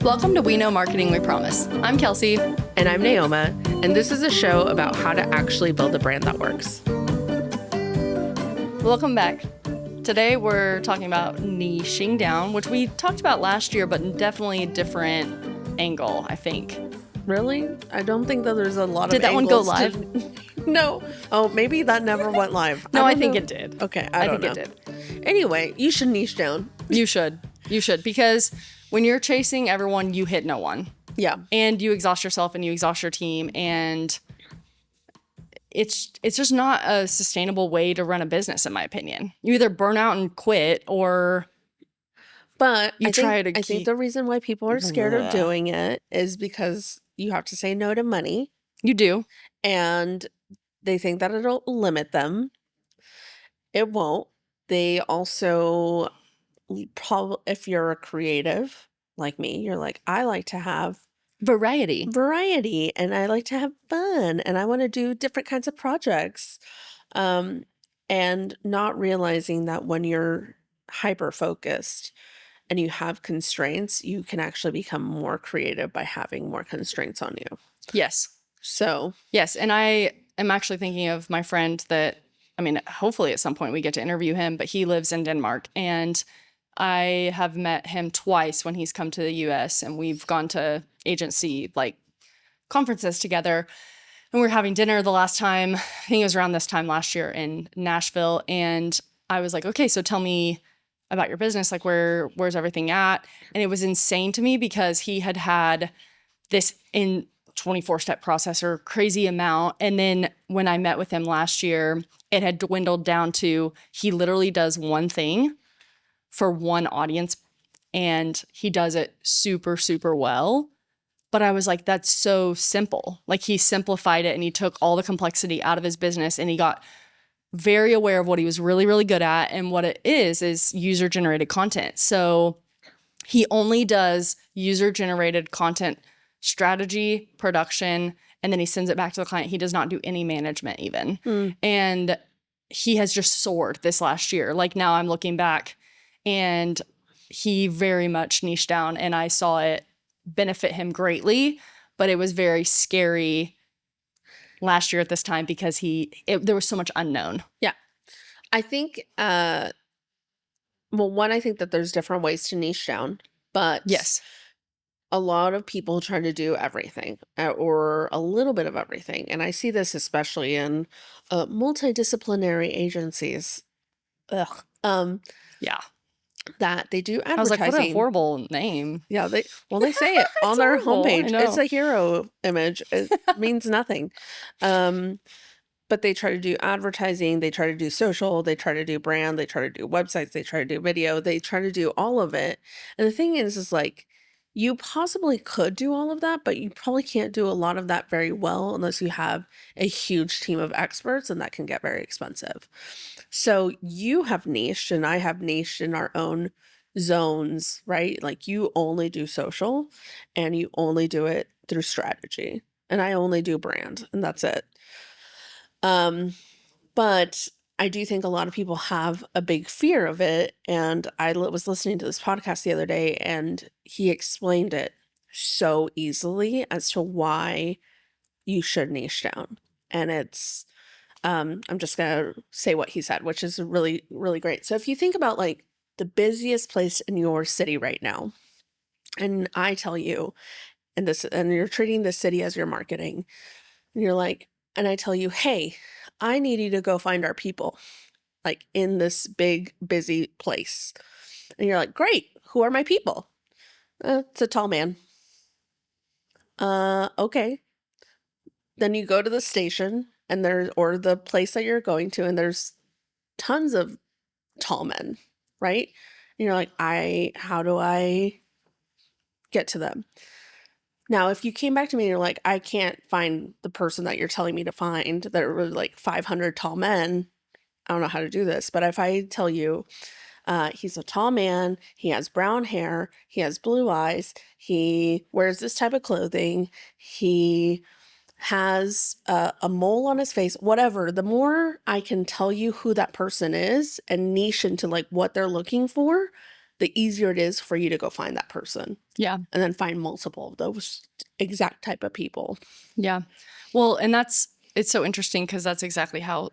Welcome to We Know Marketing, We Promise. I'm Kelsey. And I'm Naoma, and this is a show about how to actually build a brand that works. Welcome back. Today we're talking about niching down, which we talked about last year, but definitely a different angle, I think. Really? I don't think that there's a lot Did of that one go angles live? No. Oh, maybe that never went live. No, I don't think know. it did. Okay, I don't know. It did. Anyway, you should niche down. You should, because when you're chasing everyone, you hit no one. Yeah. And you exhaust yourself and you exhaust your team, and it's just not a sustainable way to run a business, in my opinion. You either burn out and quit, or But you I think the reason why people are scared of doing it is because you have to say no to money. You do. And they think that it'll limit them. It won't. They also, probably, if you're a creative like me, you're like, I like to have Variety, and I like to have fun, and I want to do different kinds of projects. And not realizing that when you're hyper focused and you have constraints, you can actually become more creative by having more constraints on you. Yes. So, yes. And I am actually thinking of my friend that, hopefully at some point we get to interview him, but he lives in Denmark, and I have met him twice when he's come to the US, and we've gone to agency conferences together, and we were having dinner the last time. I think it was around this time last year in Nashville. And I was like, okay, so tell me about your business. Where's everything at? And it was insane to me because he had this in 24-step process or crazy amount. And then when I met with him last year, it had dwindled down to he literally does one thing for one audience, and he does it super, super well. But I was like, that's so simple. He simplified it, and he took all the complexity out of his business, and he got very aware of what he was really, really good at. And what it is user-generated content. So he only does user-generated content strategy, production, and then he sends it back to the client. He does not do any management even. And he has just soared this last year. Now I'm looking back, and he very much niched down, and I saw it benefit him greatly, but it was very scary last year at this time because there was so much unknown. Yeah. I think, I think that there's different ways to niche down, but yes, a lot of people try to do everything or a little bit of everything. And I see this especially in multidisciplinary agencies. Yeah. That they do advertising. I was like, what a horrible name. Yeah, they say it on their horrible. homepage. It's a hero image. It means nothing. But they try to do advertising, they try to do social, they try to do brand, they try to do websites, they try to do video, they try to do all of it. And the thing is you possibly could do all of that, but you probably can't do a lot of that very well unless you have a huge team of experts, and that can get very expensive. So you have niched, and I have niched in our own zones, right? You only do social, and you only do it through strategy, and I only do brand, and that's it. But I do think a lot of people have a big fear of it. And I was listening to this podcast the other day, and he explained it so easily as to why you should niche down. And it's, I'm just going to say what he said, which is really, really great. So if you think about the busiest place in your city right now, and I tell you, and you're treating this city as your marketing, and you're like, and I tell you, hey, I need you to go find our people, in this big, busy place. And you're like, great, who are my people? It's a tall man. Okay. Then you go to the station, or the place that you're going to, and there's tons of tall men, right? And you're like, how do I get to them? Now, if you came back to me and you're like, I can't find the person that you're telling me to find, there were 500 tall men, I don't know how to do this. But if I tell you, he's a tall man, he has brown hair, he has blue eyes, he wears this type of clothing, he has a mole on his face, whatever, the more I can tell you who that person is and niche into what they're looking for, the easier it is for you to go find that person Yeah. and then find multiple of those exact type of people. Yeah. Well, and it's so interesting because that's exactly how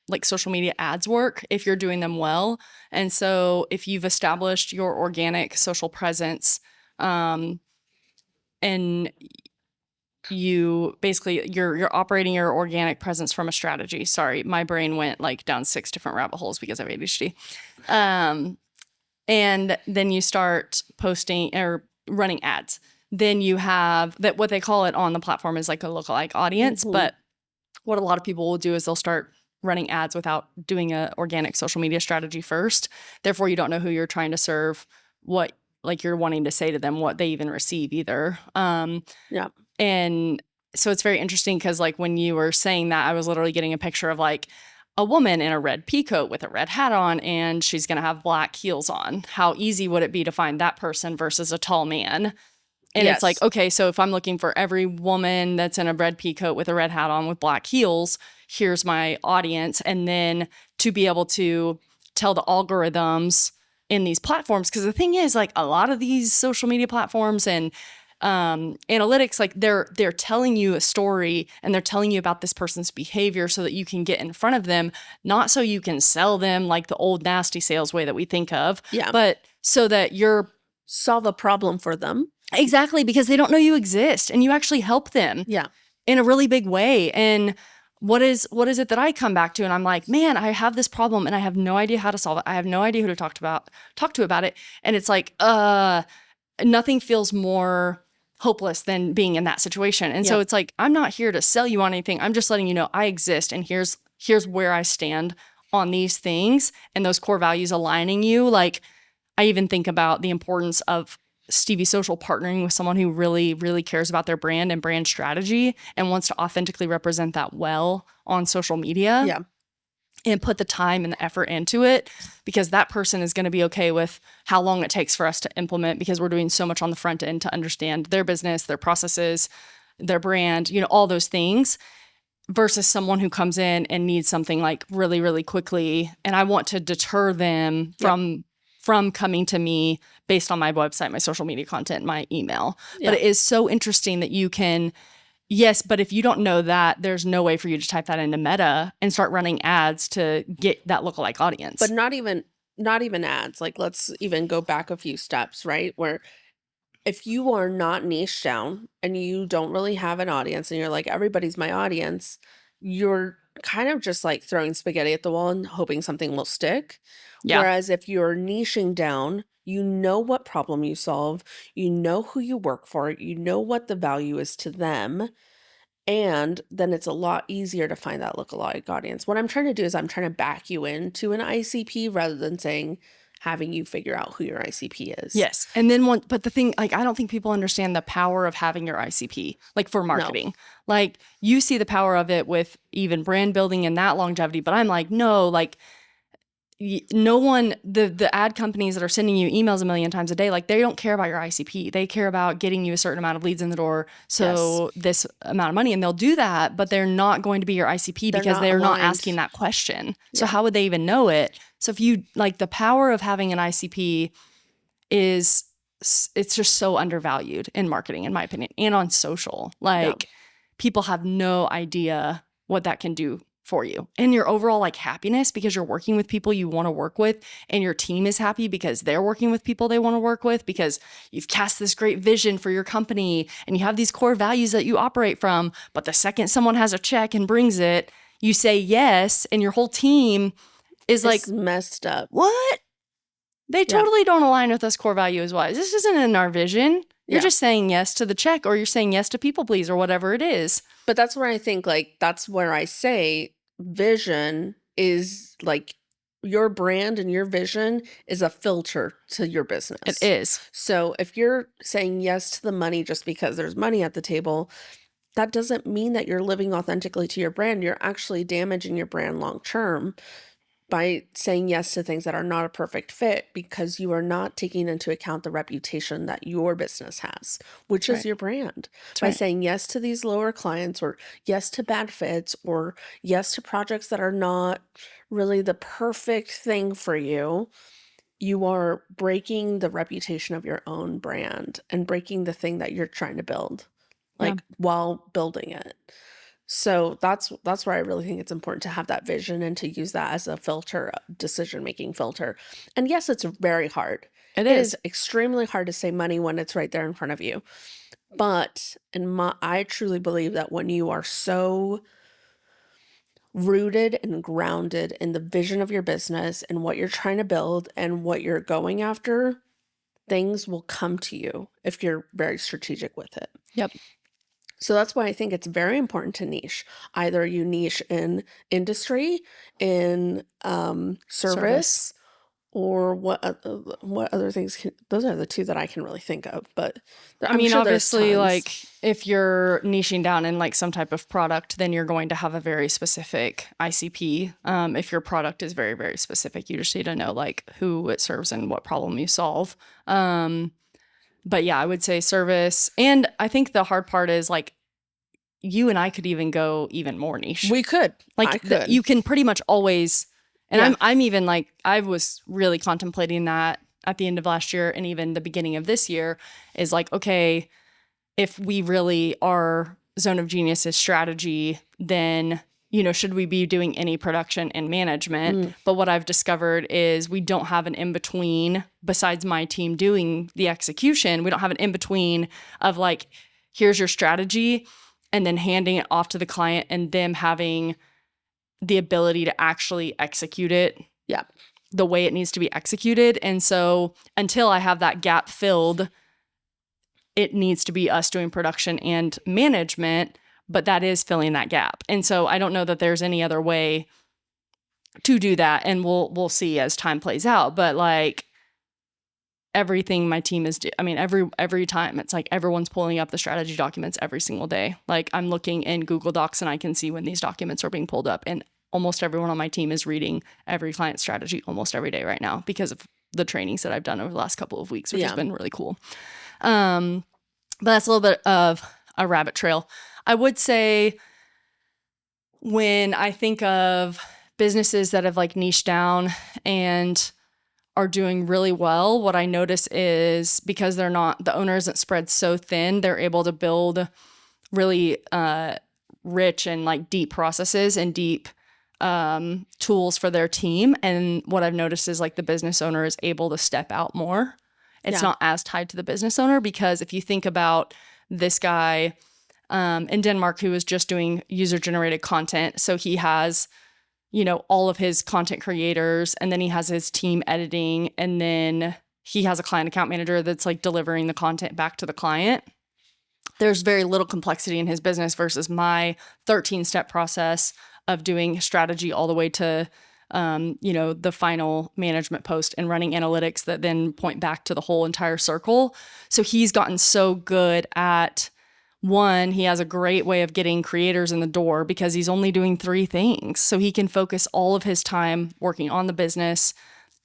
like social media ads work if you're doing them well. And so if you've established your organic social presence, and you basically you're operating your organic presence from a strategy. Sorry, my brain went like down 6 different rabbit holes because of ADHD. And then you start posting or running ads. Then you have that, what they call it on the platform is like a lookalike audience. Mhm. But what a lot of people will do is they'll start running ads without doing a organic social media strategy first. Therefore, you don't know who you're trying to serve, what like you're wanting to say to them, what they even receive either. Yeah. And so it's very interesting because like when you were saying that, I was literally getting a picture of like a woman in a red pea coat with a red hat on, and she's going to have black heels on. How easy would it be to find that person versus a tall man? And it's like, Yes. okay, so if I'm looking for every woman that's in a red pea coat with a red hat on with black heels, here's my audience. And then to be able to tell the algorithms in these platforms, because the thing is, like a lot of these social media platforms and analytics, like they're telling you a story and they're telling you about this person's behavior so that you can get in front of them, not so you can sell them like the old nasty sales way that we think of, Yeah. but so that you're Solve a problem for them. exactly, because they don't know you exist and you actually help them Yeah. in a really big way. And what is it that I come back to and I'm like, man, I have this problem and I have no idea how to solve it. I have no idea who to talk to about it. And it's like, nothing feels more hopeless than being in that situation. And so Yep. it's like, I'm not here to sell you on anything. I'm just letting you know I exist and here's where I stand on these things and those core values aligning you. Like I even think about the importance of Stevie Social partnering with someone who really, really cares about their brand and brand strategy and wants to authentically represent that well on social media. Yeah. And put the time and the effort into it, because that person is going to be okay with how long it takes for us to implement, because we're doing so much on the front end to understand their business, their processes, their brand, all those things, versus someone who comes in and needs something like really, really quickly. And I want to deter them from coming to me based on my website, my social media content, my email. Yeah. But it is so interesting that you can. Yes, but if you don't know that, there's no way for you to type that into Meta and start running ads to get that lookalike audience. But not even ads. Like let's even go back a few steps, right? Where if you are not niche down and you don't really have an audience and you're like, everybody's my audience, you're kind of just like throwing spaghetti at the wall and hoping something will stick. Yeah. Whereas if you're niching down, you know what problem you solve, you know who you work for, you know what the value is to them. And then it's a lot easier to find that lookalike audience. What I'm trying to do is I'm trying to back you into an ICP rather than having you figure out who your ICP is. Yes. And then but the thing, like, I don't think people understand the power of having your ICP, like for marketing. Like you see the power of it with even brand building and that longevity, but I'm like, no, like no one, the ad companies that are sending you emails a million times a day, like they don't care about your ICP. They care about getting you a certain amount of leads in the door. So this amount of money, and they'll do that, but they're not going to be your ICP because they're not asking that question. So how would they even know it? So if you like, the power of having an ICP it's just so undervalued in marketing, in my opinion, and on social. Like people have no idea what that can do for you and your overall like happiness, because you're working with people you want to work with, and your team is happy because they're working with people they want to work with, because you've cast this great vision for your company and you have these core values that you operate from. But the second someone has a check and brings it, you say yes, and your whole team is like messed up. What? They totally don't align with us core values wise. This isn't in our vision. You're just saying yes to the check, or you're saying yes to people please, or whatever it is. But that's where I think that's where I say vision is like your brand, and your vision is a filter to your business. It is. So if you're saying yes to the money just because there's money at the table, that doesn't mean that you're living authentically to your brand. You're actually damaging your brand long term by saying yes to things that are not a perfect fit, because you are not taking into account the reputation that your business has, which is your brand. By saying yes to these lower clients, or yes to bad fits, or yes to projects that are not really the perfect thing for you, you are breaking the reputation of your own brand and breaking the thing that you're trying to build, Yeah. like, while building it. So that's where I really think it's important to have that vision and to use that as a filter, decision-making filter. And yes, it's very hard. It It is. is extremely hard to save money when it's right there in front of you. But I truly believe that when you are so rooted and grounded in the vision of your business and what you're trying to build and what you're going after, things will come to you if you're very strategic with it. Yep. So that's why I think it's very important to niche. Either you niche in industry, in service, or what other things can, those are the two that I can really think of, but I I'm mean, sure there's obviously, tons. like if you're niching down in like some type of product, then you're going to have a very specific ICP. If your product is very, very specific, you just need to know like who it serves and what problem you solve. But yeah, I would say service. And I think the hard part is like you and I could even go even more niche. We could. Like I could. you can pretty much always, and Yeah. I'm even like, I was really contemplating that at the end of last year and even the beginning of this year is like, okay, if we really are Zone of Genius's strategy, then, you know, should we be doing any production and management? But what I've discovered is we don't have an in-between besides my team doing the execution. We don't have an in-between of like, here's your strategy and then handing it off to the client and them having the ability to actually execute it Yeah. the way it needs to be executed. And so until I have that gap filled, it needs to be us doing production and management, but that is filling that gap. And so I don't know that there's any other way to do that. And we'll see as time plays out. But like everything my team is I mean, every time it's like everyone's pulling up the strategy documents every single day. Like I'm looking in Google Docs and I can see when these documents are being pulled up. And almost everyone on my team is reading every client strategy almost every day right now because of the trainings that I've done over the last couple of weeks, which has been really cool. But that's a little bit of a rabbit trail. I would say when I think of businesses that have like niched down and are doing really well, what I notice is because they're not, the owner isn't spread so thin, they're able to build really rich and like deep processes and deep tools for their team. And what I've noticed is like the business owner is able to step out more. It's not as tied to the business owner because if you think about this guy in Denmark who was just doing user-generated content, so he has, you know, all of his content creators and then he has his team editing and then he has a client account manager that's like delivering the content back to the client. There's very little complexity in his business versus my 13-step process of doing strategy all the way to you know, the final management post and running analytics that then point back to the whole entire circle. So he's gotten so good at one, he has a great way of getting creators in the door because he's only doing 3 things. So he can focus all of his time working on the business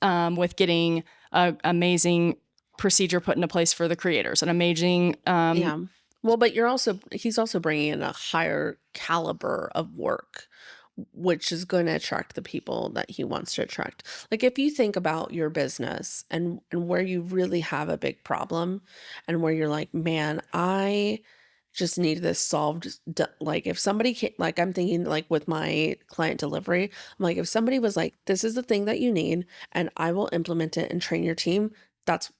with getting an amazing procedure put into place for the creators, an amazing Well, but he's also bringing in a higher caliber of work, which is going to attract the people that he wants to attract. Like if you think about your business and where you really have a big problem and where you're like, man, I just need this solved. Like if somebody like I'm thinking like with my client delivery, I'm like, if somebody was like, this is the thing that you need and I will implement it and train your team, that's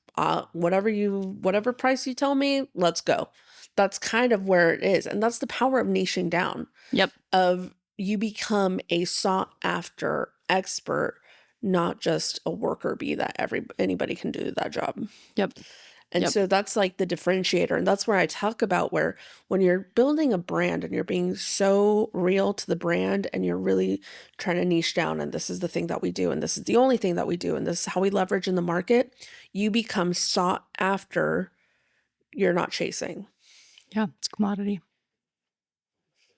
whatever price you tell me, let's go. That's kind of where it is. And that's the power of niching down. Yep. Of you become a sought after expert, not just a worker bee that anybody can do that job. Yep. And so that's like the differentiator. And that's where I talk about where when you're building a brand and you're being so real to the brand and you're really trying to niche down and this is the thing that we do and this is the only thing that we do and this is how we leverage in the market, you become sought after. You're not chasing. Yeah, it's a commodity.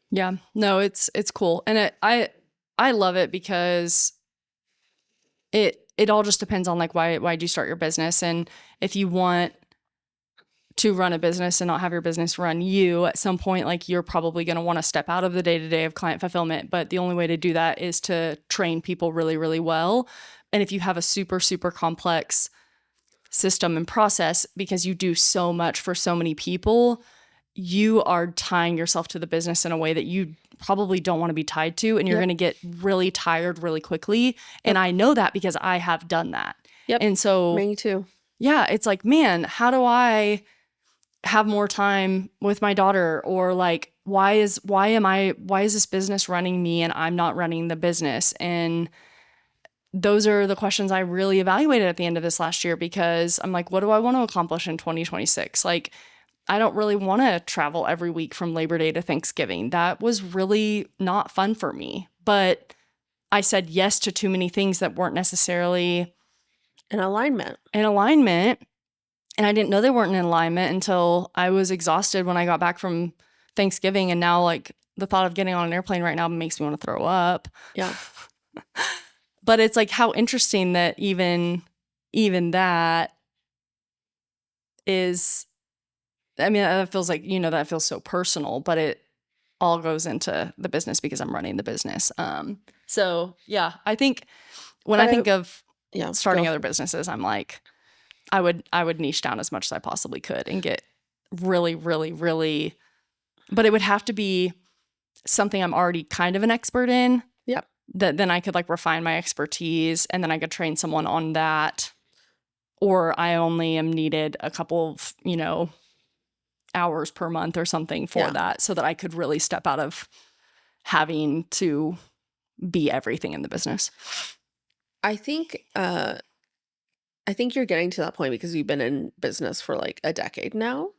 Yeah, no, it's cool. And I love it because it all just depends on like why do you start your business, and if you want to run a business and not have your business run you at some point, like you're probably going to want to step out of the day-to-day of client fulfillment, but the only way to do that is to train people really, really well And if you have a super, super complex system and process, because you do so much for so many people, you are tying yourself to the business in a way that you probably don't want to be tied to. And you're going to get really tired really quickly. And I know that because I have done that. Yep. And so, Me too. yeah, it's like, man, how do I have more time with my daughter? Or like, why is this business running me and I'm not running the business? And those are the questions I really evaluated at the end of this last year, because I'm like, what do I want to accomplish in 2026? Like, I don't really want to travel every week from Labor Day to Thanksgiving. That was really not fun for me. But I said yes to too many things that weren't necessarily in alignment. And I didn't know they weren't in alignment until I was exhausted when I got back from Thanksgiving. And now, like, the thought of getting on an airplane right now makes me want to throw up. Yeah. But it's like, how interesting that even that is, I mean, that feels like, that feels so personal, but it all goes into the business because I'm running the business. So yeah, I think when I think of starting other businesses, I'm like, I would niche down as much as I possibly could and get really, really, really, but it would have to be something I'm already kind of an expert in. Yep. That then I could like refine my expertise, and then I could train someone on that. Or I only am needed a couple of, hours per month or something for that, so that I could really step out of having to be everything in the business. I think you're getting to that point because you've been in business for like a decade now.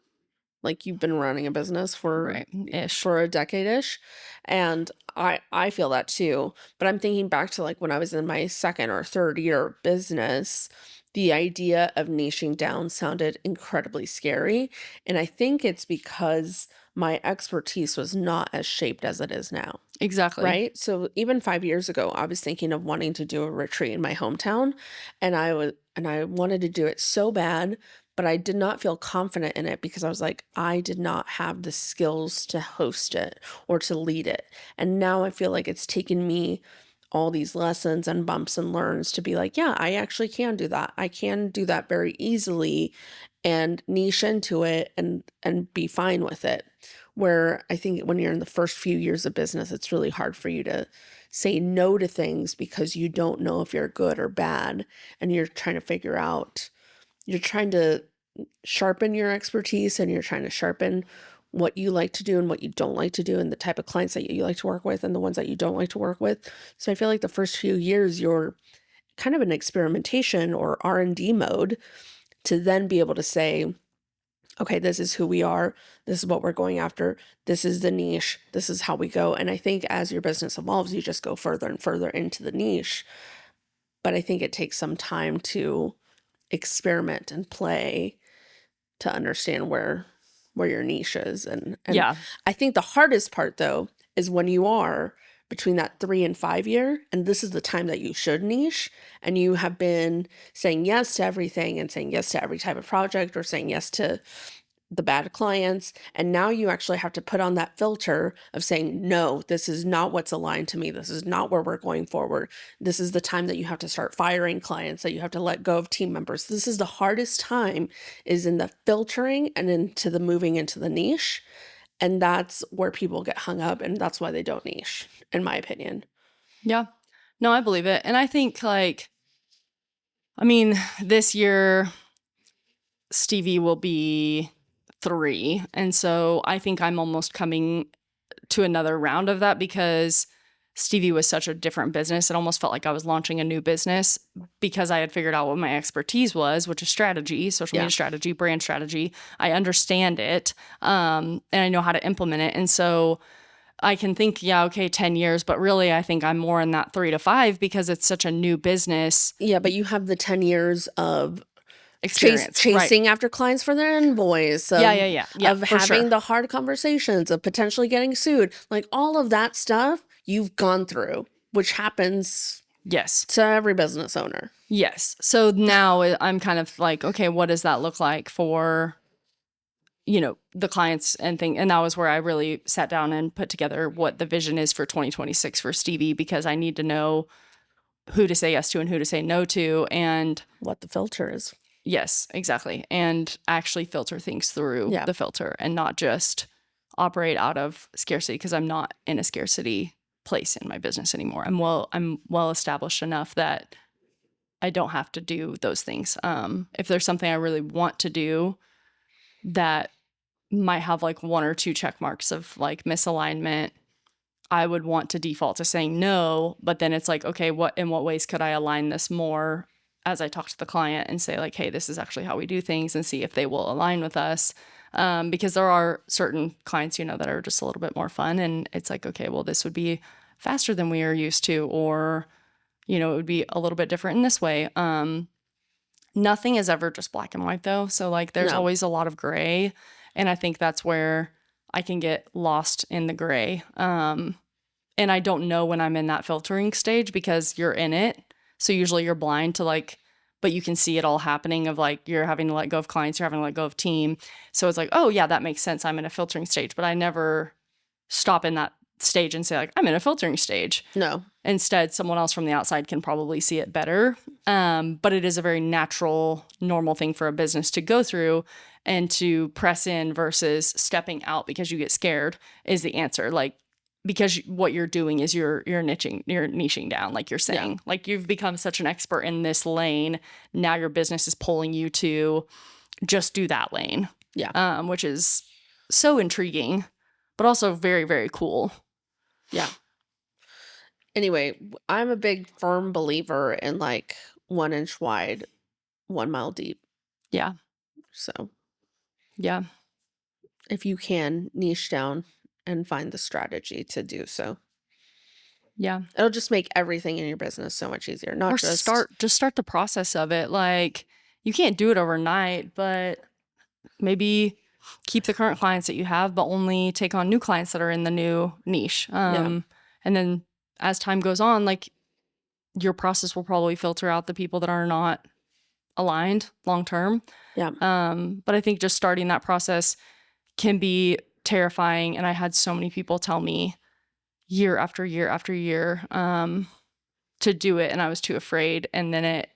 Like, you've been running a business for a decade-ish. And I feel that too. But I'm thinking back to like when I was in my second or third year of business, the idea of niching down sounded incredibly scary. And I think it's because my expertise was not as shaped as it is now. Exactly. Right? So even 5 years ago, I was thinking of wanting to do a retreat in my hometown, and I wanted to do it so bad, but I did not feel confident in it because I was like, I did not have the skills to host it or to lead it. And now I feel like it's taken me all these lessons and bumps and learns to be like, yeah, I actually can do that. I can do that very easily and niche into it and be fine with it. Where I think when you're in the first few years of business, it's really hard for you to say no to things because you don't know if you're good or bad. And you're trying to sharpen your expertise, and you're trying to sharpen what you like to do and what you don't like to do, and the type of clients that you like to work with and the ones that you don't like to work with. So I feel like the first few years, you're kind of in experimentation or R&D mode to then be able to say, okay, this is who we are. This is what we're going after. This is the niche. This is how we go. And I think as your business evolves, you just go further and further into the niche. But I think it takes some time to experiment and play to understand where your niche is. And I think the hardest part, though, is when you are between that 3 and 5 year, and this is the time that you should niche, and you have been saying yes to everything and saying yes to every type of project or saying yes to the bad clients. And now you actually have to put on that filter of saying, no, this is not what's aligned to me. This is not where we're going forward. This is the time that you have to start firing clients, that you have to let go of team members. This is the hardest time, is in the filtering and into the moving into the niche. And that's where people get hung up, and that's why they don't niche, in my opinion. Yeah. No, I believe it. And I think this year Stevie will be 3. And so I think I'm almost coming to another round of that, because Stevie was such a different business. It almost felt like I was launching a new business because I had figured out what my expertise was, which is strategy, social media strategy, brand strategy. I understand it, and I know how to implement it. And so I can think, 10 years, but really I think I'm more in that 3 to 5 because it's such a new business. Yeah, but you have the 10 years of experience, chasing after clients for their invoice, of having the hard conversations, of potentially getting sued, like all of that stuff you've gone through, which happens to every business owner. Yes. So now I'm kind of like, okay, what does that look like for, the clients and thing. And that was where I really sat down and put together what the vision is for 2026 for Stevie, because I need to know who to say yes to and who to say no to. And what the filter is. yes, exactly. And actually filter things through Yeah. the filter and not just operate out of scarcity, because I'm not in a scarcity place in my business anymore. I'm well established enough that I don't have to do those things. If there's something I really want to do that might have like 1 or 2 check marks of like misalignment, I would want to default to saying no. But then it's like, okay, in what ways could I align this more as I talk to the client and say like, hey, this is actually how we do things, and see if they will align with us. Because there are certain clients, that are just a little bit more fun, and it's like, okay, well, this would be faster than we are used to, or, it would be a little bit different in this way. Nothing is ever just black and white though. So like there's No. always a lot of gray. And I think that's where I can get lost in the gray. And I don't know when I'm in that filtering stage because you're in it. So usually you're blind to like, but you can see it all happening of like, you're having to let go of clients, you're having to let go of team. So it's like, oh yeah, that makes sense. I'm in a filtering stage, but I never stop in that stage and say like, I'm in a filtering stage. No. Instead, someone else from the outside can probably see it better. But it is a very natural, normal thing for a business to go through, and to press in versus stepping out because you get scared is the answer. Like, because what you're doing is you're niching down, like you're saying. Yeah. Like you've become such an expert in this lane. Now your business is pulling you to just do that lane. Yeah. Which is so intriguing, but also very, very cool. Yeah. Anyway, I'm a big firm believer in like 1 inch wide, 1 mile deep. Yeah. So Yeah. if you can niche down and find the strategy to do so, Yeah. it'll just make everything in your business so much easier. Not Or just start the process of it. Like, you can't do it overnight, but maybe keep the current clients that you have, but only take on new clients that are in the new niche. And then as time goes on, like, your process will probably filter out the people that are not aligned long term. Yeah. But I think just starting that process can be terrifying. And I had so many people tell me year after year after year to do it, and I was too afraid. And then it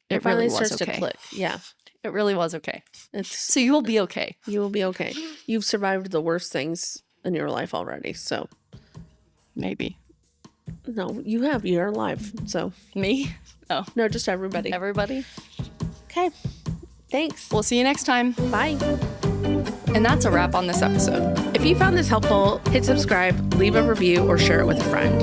finally really was starts okay. to click. Yeah. It really was okay. It's So you will be okay. you will be okay. You've survived the worst things in your life already. So Maybe. no, you have. You're alive. So Me? Oh, no, just everybody. everybody. Okay. Thanks. We'll see you next time. Bye. And that's a wrap on this episode. If you found this helpful, hit subscribe, leave a review, or share it with a friend.